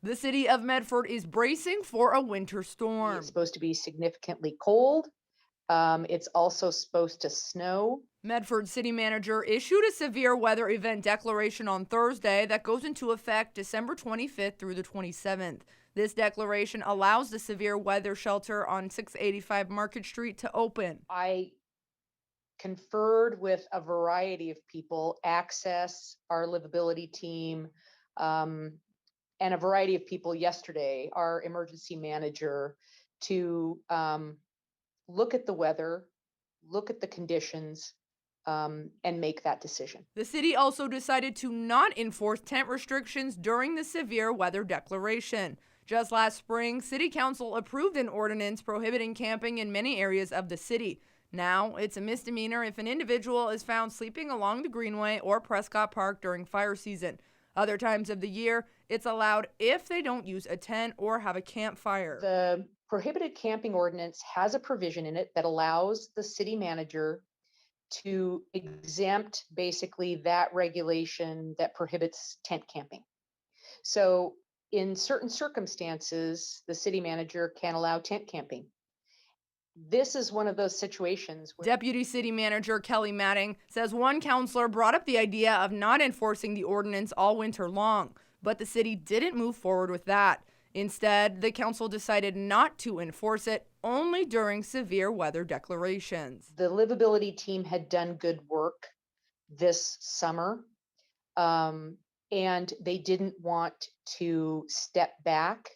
The city of Medford is bracing for a winter storm. It's supposed to be significantly cold. It's also supposed to snow. Medford city manager issued a severe weather event declaration on Thursday that goes into effect December 25th through the 27th. This declaration allows the severe weather shelter on 685 Market Street to open. I conferred with a variety of people, Access, our livability team, and a variety of people yesterday, our emergency manager, to look at the weather, look at the conditions, and make that decision. The city also decided to not enforce tent restrictions during the severe weather declaration. Just last spring, City Council approved an ordinance prohibiting camping in many areas of the city. Now, it's a misdemeanor if an individual is found sleeping along the Greenway or Prescott Park during fire season. Other times of the year, it's allowed if they don't use a tent or have a campfire. The prohibited camping ordinance has a provision in it that allows the city manager to exempt basically that regulation that prohibits tent camping. So in certain circumstances, the city manager can allow tent camping. This is one of those situations where Deputy City Manager Kelly Matting says one counselor brought up the idea of not enforcing the ordinance all winter long, but the city didn't move forward with that. Instead, the council decided not to enforce it only during severe weather declarations. the livability team had done good work this summer, and they didn't want to step back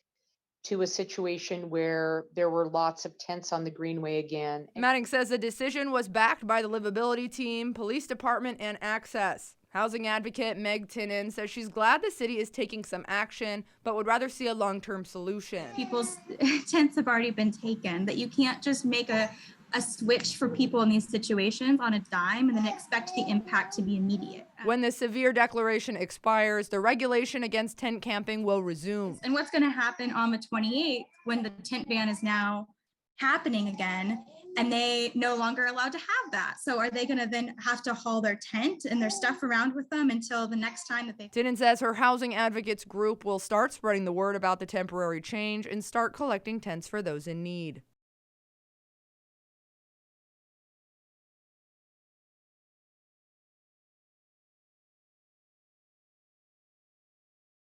to a situation where there were lots of tents on the Greenway again. Matting says the decision was backed by the livability team, police department, and Access. Housing advocate Meg Tinnen says she's glad the city is taking some action, but would rather see a long-term solution. People's tents have already been taken, that you can't just make a switch for people in these situations on a dime and then expect the impact to be immediate. When the severe declaration expires, the regulation against tent camping will resume. And what's going to happen on the 28th when the tent ban is now happening again and they no longer allowed to have that? So are they going to then have to haul their tent and their stuff around with them until the next time that they... Tinnen says her housing advocates group will start spreading the word about the temporary change and start collecting tents for those in need.